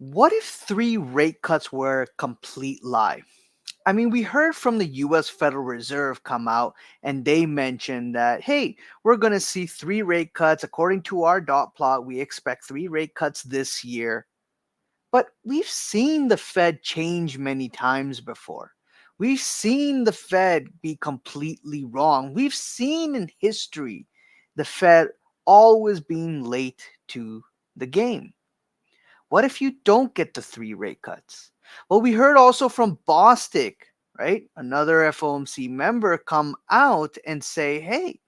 What if three rate cuts were a complete lie? I mean, we heard from the US Federal Reserve come out and they mentioned that, hey, we're going to see three rate cuts. According to our dot plot, we expect three rate cuts this year. But we've seen the Fed change many times before. We've seen the Fed be completely wrong. We've seen in history the Fed always being late to the game. What if you don't get the three rate cuts? Well, we heard also from Bostic, right? Another FOMC member come out and say, hey,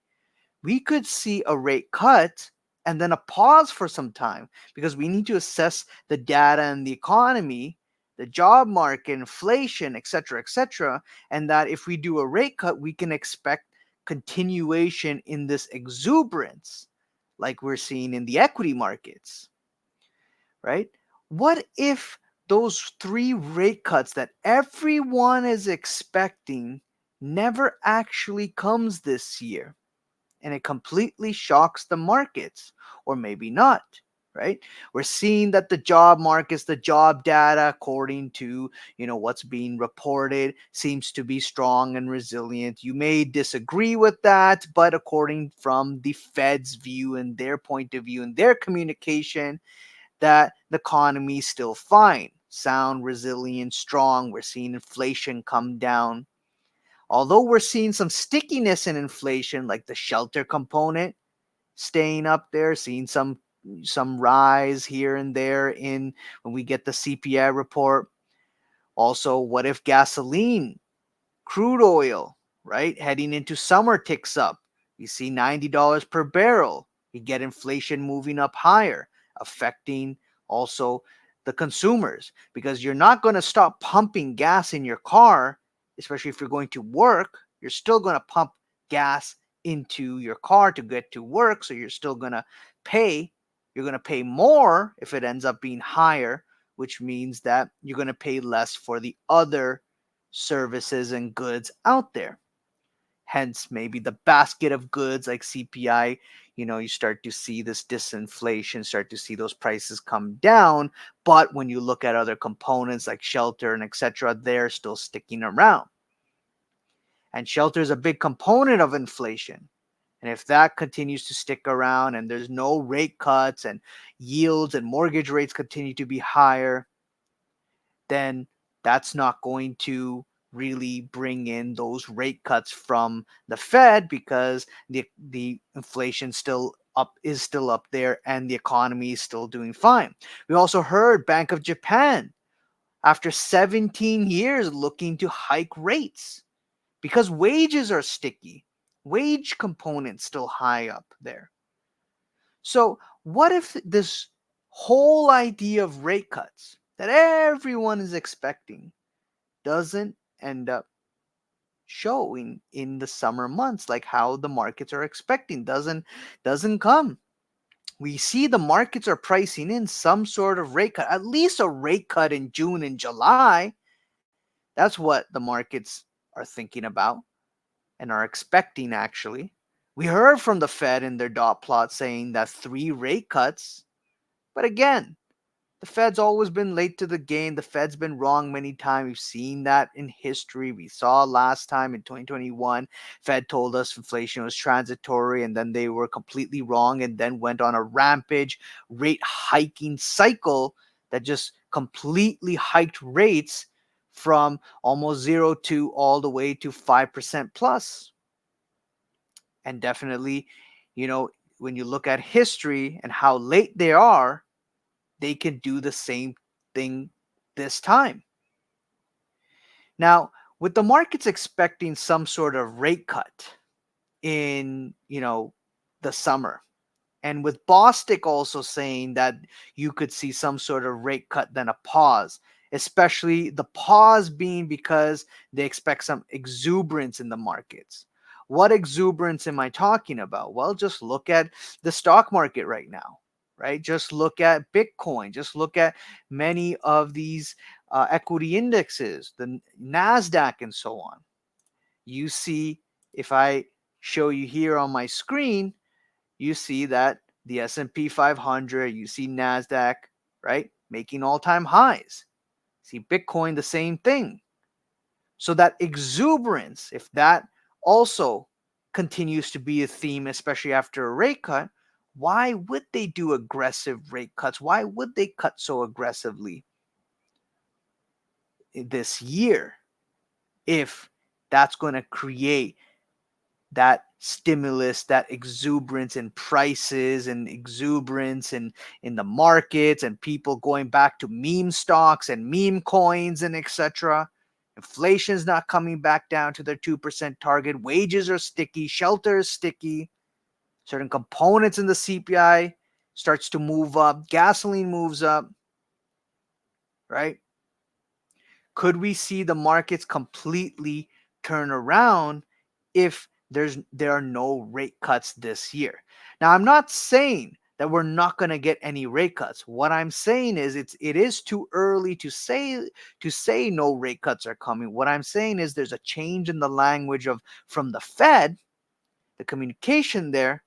we could see a rate cut and then a pause for some time because we need to assess the data and the economy, the job market, inflation, etc., etc. And that if we do a rate cut, we can expect continuation in this exuberance like we're seeing in the equity markets, right? What if those three rate cuts that everyone is expecting never actually comes this year and it completely shocks the markets, or maybe not? Right, we're seeing that the job markets, the job data, according to what's being reported, seems to be strong and resilient. You may disagree with that, but according from the Fed's view and their point of view and their communication, that the economy is still fine, sound, resilient, strong. We're seeing inflation come down. Although we're seeing some stickiness in inflation, like the shelter component staying up there, seeing some rise here and there in when we get the CPI report. Also, what if gasoline, crude oil, right, heading into summer ticks up? You see $90 per barrel. You get inflation moving up higher, affecting also the consumers because you're not going to stop pumping gas in your car, especially if you're going to work. You're still going to pump gas into your car to get to work, so you're still going to pay. You're going to pay more if it ends up being higher, which means that you're going to pay less for the other services and goods out there. Hence, maybe the basket of goods like CPI, you start to see this disinflation, start to see those prices come down. But when you look at other components like shelter and etc., they're still sticking around. And shelter is a big component of inflation. And if that continues to stick around and there's no rate cuts and yields and mortgage rates continue to be higher, then that's not going to really bring in those rate cuts from the Fed because the inflation still up there and the economy is still doing fine. We also heard Bank of Japan after 17 years looking to hike rates because wages are sticky. Wage components still high up there. So, what if this whole idea of rate cuts that everyone is expecting doesn't end up showing in the summer months like how the markets are expecting, doesn't come? We see the markets are pricing in some sort of rate cut, at least a rate cut in June and July. That's what the markets are thinking about and are expecting, actually. We heard from the Fed in their dot plot saying that three rate cuts, but again, the Fed's always been late to the game. The Fed's been wrong many times. We've seen that in history. We saw last time in 2021, Fed told us inflation was transitory and then they were completely wrong and then went on a rampage rate hiking cycle that just completely hiked rates from almost 0 to all the way to 5% plus. And definitely, you know, when you look at history and how late they are, they can do the same thing this time. Now, with the markets expecting some sort of rate cut in, the summer, and with Bostic also saying that you could see some sort of rate cut, then a pause, especially the pause being because they expect some exuberance in the markets. What exuberance am I talking about? Well, just look at the stock market right now, right? Just look at Bitcoin, just look at many of these equity indexes, the NASDAQ, and so on. You see, if I show you here on my screen, you see that the S&P 500, you see NASDAQ, right? making all-time highs. See Bitcoin, the same thing. So that exuberance, if that also continues to be a theme, especially after a rate cut, why would they do aggressive rate cuts? Why would they cut so aggressively this year if that's going to create that stimulus, that exuberance in prices and exuberance in the markets and people going back to meme stocks and meme coins and etc. Inflation's not coming back down to their 2% target. Wages are sticky. Shelter is sticky. Certain components in the CPI starts to move up. Gasoline moves up, right? Could we see the markets completely turn around if there are no rate cuts this year? Now, I'm not saying that we're not going to get any rate cuts. What I'm saying is it is too early to say no rate cuts are coming. What I'm saying is there's a change in the language of from the Fed, the communication there.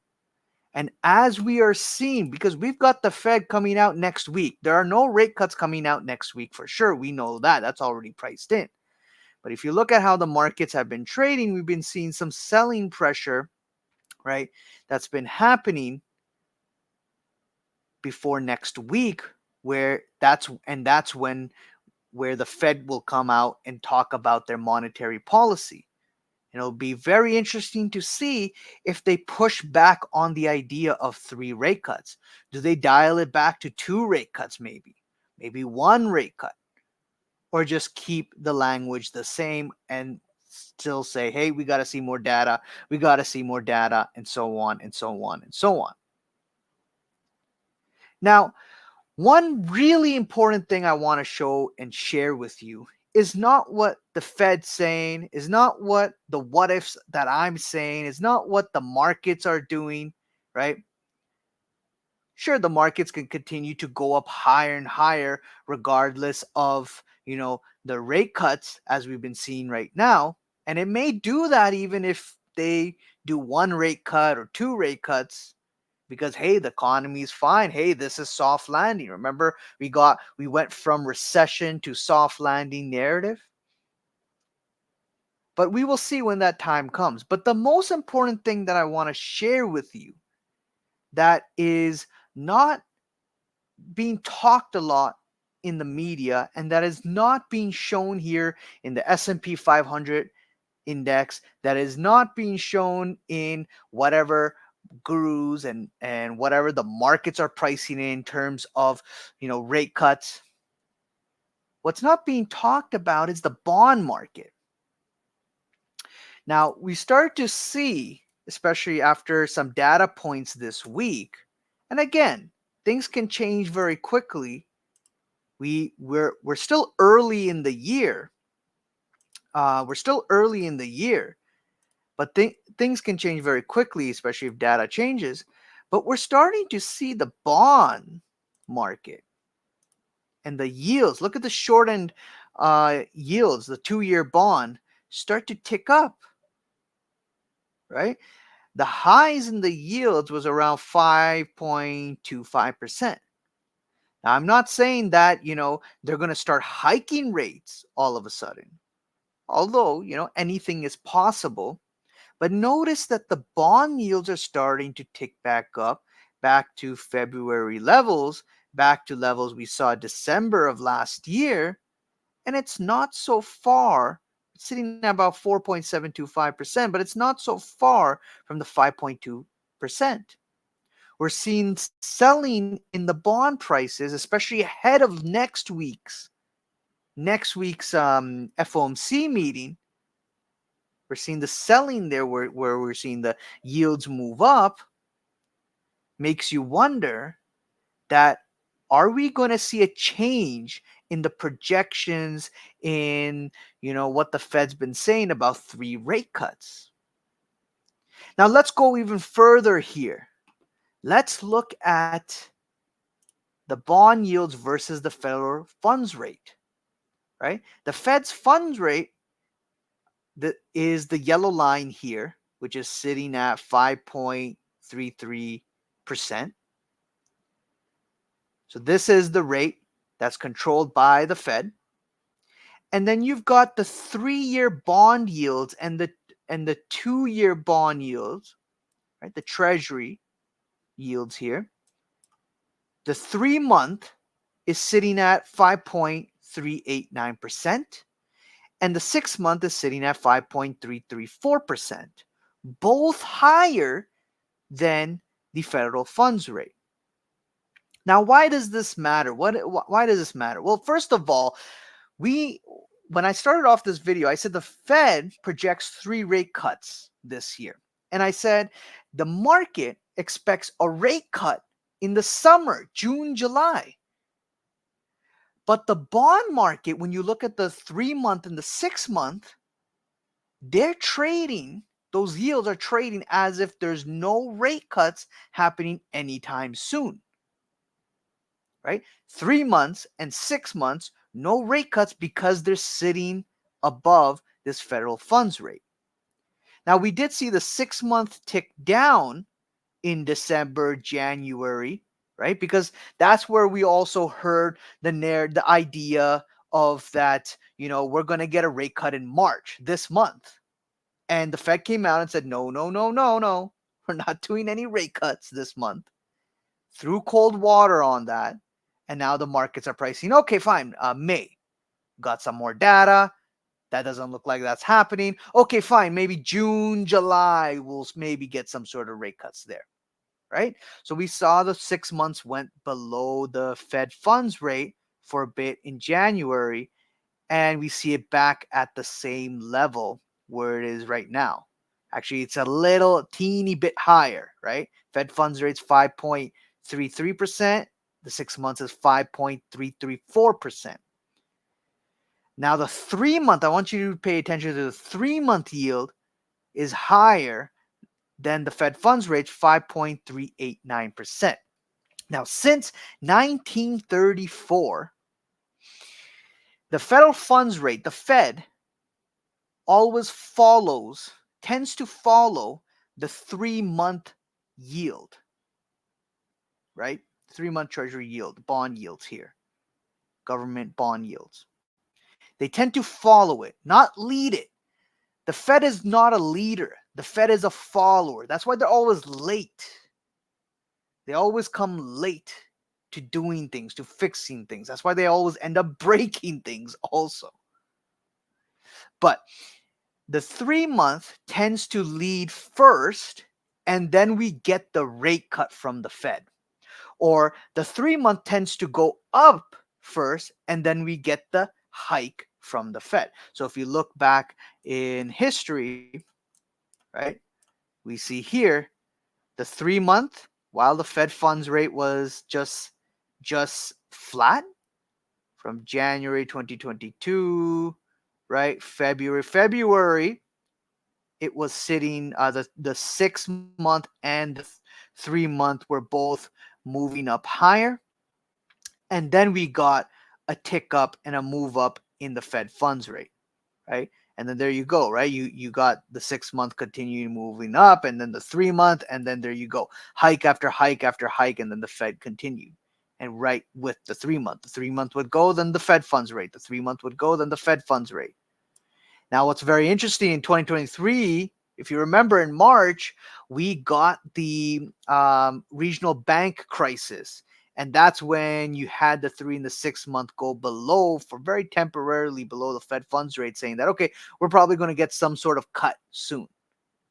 And as we are seeing, because we've got the Fed coming out next week, there are no rate cuts coming out next week for sure. We know that. That's already priced in. But if you look at how the markets have been trading, we've been seeing some selling pressure, right? That's been happening before next week, that's when where the Fed will come out and talk about their monetary policy. And it'll be very interesting to see if they push back on the idea of 3 rate cuts. Do they dial it back to 2 rate cuts maybe? Maybe 1 rate cut? Or just keep the language the same and still say, hey, we got to see more data, we got to see more data, and so on and so on and so on. Now, one really important thing I want to show and share with you is not what the Fed's saying, is not what the what ifs that I'm saying, is not what the markets are doing, right? Sure, the markets can continue to go up higher and higher regardless of, the rate cuts as we've been seeing right now. And it may do that even if they do 1 rate cut or 2 rate cuts because hey, the economy is fine. Hey, this is soft landing. Remember, we went from recession to soft landing narrative. But we will see when that time comes. But the most important thing that I want to share with you that is not being talked a lot in the media and that is not being shown here in the S&P 500 index, that is not being shown in whatever gurus and whatever the markets are pricing in terms of rate cuts. What's not being talked about is the bond market. Now we start to see, especially after some data points this week, and again, things can change very quickly. We're still early in the year. But things can change very quickly, especially if data changes. But we're starting to see the bond market and the yields. Look at the short end yields, the 2-year bond start to tick up, right? The highs in the yields was around 5.25%. Now, I'm not saying that, they're going to start hiking rates all of a sudden. Although, anything is possible. But notice that the bond yields are starting to tick back up, back to February levels, back to levels we saw December of last year. And it's not so far, it's sitting at about 4.725%, but it's not so far from the 5.2%. We're seeing selling in the bond prices, especially ahead of next week's FOMC meeting. We're seeing the selling there where we're seeing the yields move up. Makes you wonder that are we going to see a change in the projections in what the Fed's been saying about 3 rate cuts? Now let's go even further here. Let's look at the bond yields versus the federal funds rate, right? The Fed's funds rate is the yellow line here, which is sitting at 5.33%. So this is the rate that's controlled by the Fed. And then you've got the 3-year bond yields and the 2-year bond yields, right? The treasury yields here. The 3-month is sitting at 5.389%, and the 6-month is sitting at 5.334%, both higher than the federal funds rate. Now, why does this matter? Why does this matter? Well, first of all, we when I started off this video, I said the Fed projects 3 rate cuts this year. And I said the market expects a rate cut in the summer, June, July. But the bond market, when you look at the 3-month and the 6-month, they're trading, those yields are trading as if there's no rate cuts happening anytime soon. Right? 3 months and 6 months, no rate cuts because they're sitting above this federal funds rate. Now, we did see the 6-month tick down in December, January, right? Because that's where we also heard the idea of that, we're going to get a rate cut in March this month. And the Fed came out and said, no, no, no, no, no. We're not doing any rate cuts this month. Threw cold water on that. And now the markets are pricing, okay, fine, May. Got some more data. That doesn't look like that's happening. Okay, fine, maybe June, July, we'll maybe get some sort of rate cuts there, right? So we saw the 6 months went below the Fed funds rate for a bit in January, and we see it back at the same level where it is right now. Actually, it's a little teeny bit higher, right? Fed funds rate's 5.33%. The 6 months is 5.334%. Now, the 3-month, I want you to pay attention to the 3-month yield is higher than the Fed funds rate, 5.389%. Now, since 1934, the federal funds rate, the Fed, always tends to follow the 3-month yield, right? 3-month treasury yield, bond yields here, government bond yields. They tend to follow it, not lead it. The Fed is not a leader. The Fed is a follower. That's why they're always late. They always come late to doing things, to fixing things. That's why they always end up breaking things also. But the 3-month tends to lead first, and then we get the rate cut from the Fed. Or the 3-month tends to go up first, and then we get the hike from the Fed. So if you look back in history, right, we see here the 3-month, while the Fed funds rate was just flat from January 2022, right, February, it was sitting, the 6-month and the 3-month were both moving up higher. And then we got a tick up and a move up in the Fed funds rate, right? And then there you go, right? You got the 6-month continuing moving up, and then the 3-month, and then there you go. Hike after hike after hike, and then the Fed continued. And right with the 3-month. The 3-month would go, then the Fed funds rate. The 3-month would go, then the Fed funds rate. Now, what's very interesting in 2023, if you remember in March, we got the regional bank crisis. And that's when you had the 3 and the 6-month go below, for very temporarily below the Fed funds rate, saying that, okay, we're probably going to get some sort of cut soon.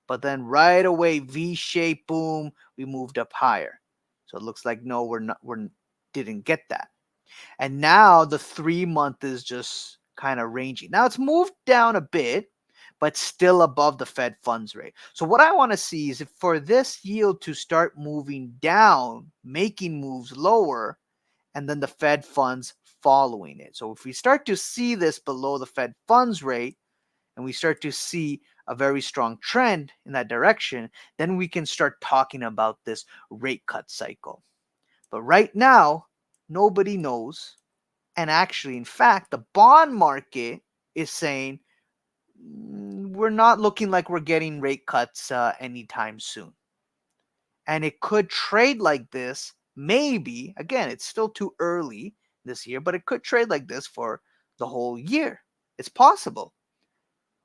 But then right away, V-shape, boom, we moved up higher. So it looks like, no, we didn't get that. And now the 3-month is just kind of ranging. Now it's moved down a bit, but still above the Fed funds rate. So what I want to see is if for this yield to start moving down, making moves lower, and then the Fed funds following it. So if we start to see this below the Fed funds rate, and we start to see a very strong trend in that direction, then we can start talking about this rate cut cycle. But right now, nobody knows. And actually, in fact, the bond market is saying we're not looking like we're getting rate cuts anytime soon. And it could trade like this, maybe. Again, it's still too early this year, but it could trade like this for the whole year. It's possible.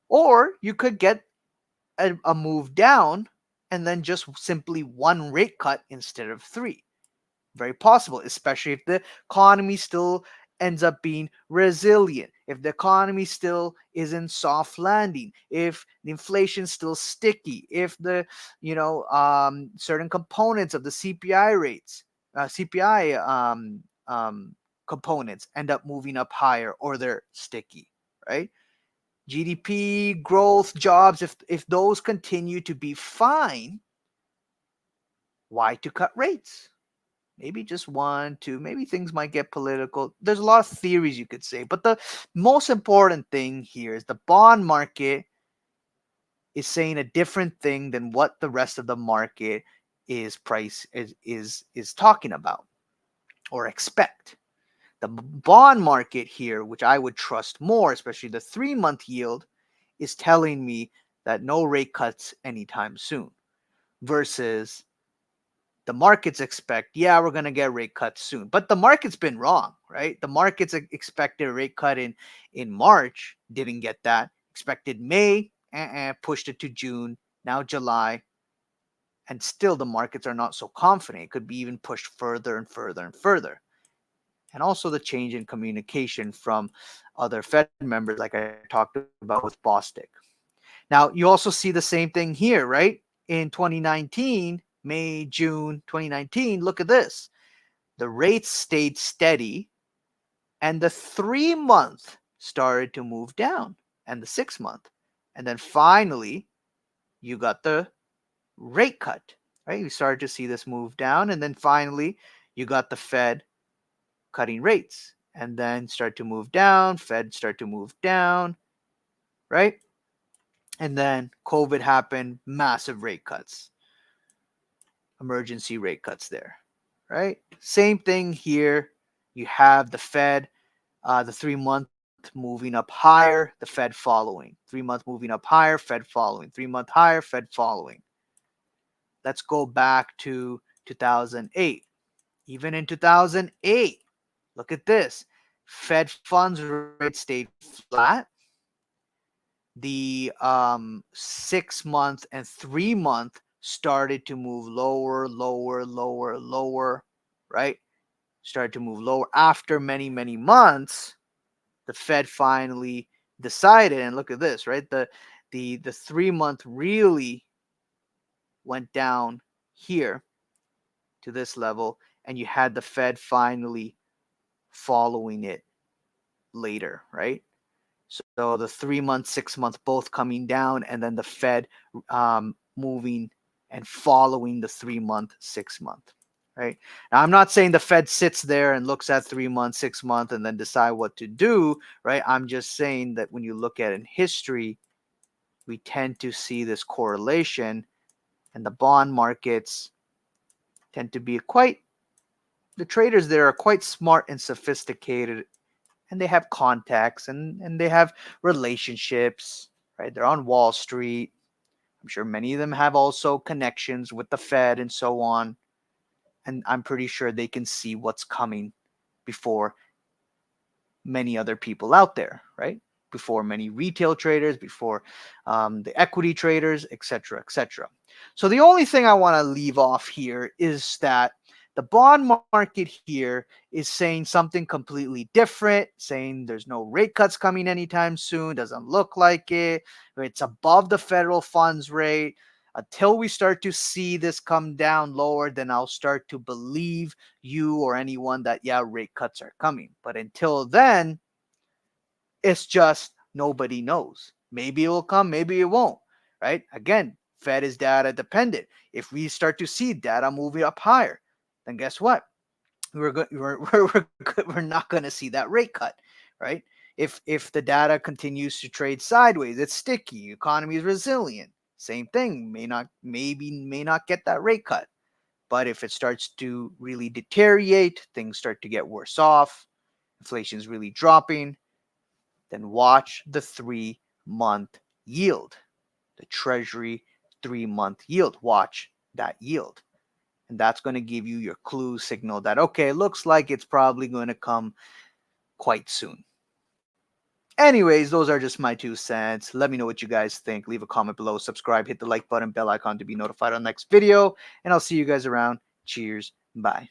Or you could get a move down and then just simply one rate cut instead of three. Very possible, especially if the economy still ends up being resilient, if the economy still is in soft landing, if the inflation's still sticky, if the certain components of the CPI rates, CPI components end up moving up higher or they're sticky, right? GDP growth, jobs, if those continue to be fine, why to cut rates? Maybe just one, two, maybe things might get political. There's a lot of theories you could say, but the most important thing here is the bond market is saying a different thing than what the rest of the market is talking about or expect. The bond market here, which I would trust more, especially the 3 month yield, is telling me that no rate cuts anytime soon versus the markets expect, yeah, we're going to get rate cuts soon. But the market's been wrong, right? The markets expected a rate cut in March, didn't get that. Expected May, pushed it to June, now July. And still the markets are not so confident. It could be even pushed further and further and further. And also the change in communication from other Fed members, like I talked about with Bostic. Now, you also see the same thing here, right? In 2019, May, June 2019, look at this. The rates stayed steady, and the 3 month started to move down, and the 6 month. And then finally, you got the rate cut, right? You started to see this move down, and then finally, you got the Fed cutting rates, and then start to move down, Fed start to move down, right? And then COVID happened, massive rate cuts, emergency rate cuts there, right? Same thing here. You have the Fed, the 3 month moving up higher, the Fed following. 3 month moving up higher, Fed following. 3 month higher, Fed following. Let's go back to 2008. Even in 2008, look at this. Fed funds rate stayed flat. The 6 month and 3 month started to move lower, lower, lower, lower, right? Started to move lower after many, many months. The Fed finally decided, and look at this, right? The 3 month really went down here to this level, and you had the Fed finally following it later, right? So the 3 month, 6 month both coming down, and then the Fed moving and following the 3 month, 6 month. Right now, I'm not saying the Fed sits there and looks at 3 months, 6 month, and then decide what to do. Right, I'm just saying that when you look at it in history, we tend to see this correlation, and the bond markets tend to be quite the traders there are quite smart and sophisticated, and they have contacts and they have relationships, right? They're on Wall Street. I'm sure many of them have also connections with the Fed and so on. And I'm pretty sure they can see what's coming before many other people out there, right? Before many retail traders, before the equity traders, etc., etc. So the only thing I want to leave off here is that the bond market here is saying something completely different, saying there's no rate cuts coming anytime soon, doesn't look like it, it's above the federal funds rate. Until we start to see this come down lower, then I'll start to believe you or anyone that, yeah, rate cuts are coming. But until then, it's just nobody knows. Maybe it will come, maybe it won't, right? Again, Fed is data dependent. If we start to see data moving up higher, then guess what? We're not going to see that rate cut, right? If the data continues to trade sideways, it's sticky, economy is resilient. Same thing, may not get that rate cut. But if it starts to really deteriorate, things start to get worse off, inflation is really dropping, then watch the 3 month yield, the Treasury 3 month yield. Watch that yield. And that's going to give you your clue signal that, okay, looks like it's probably going to come quite soon. Anyways, those are just my 2 cents. Let me know what you guys think. Leave a comment below, subscribe, hit the like button, bell icon to be notified on the next video, and I'll see you guys around. Cheers. Bye.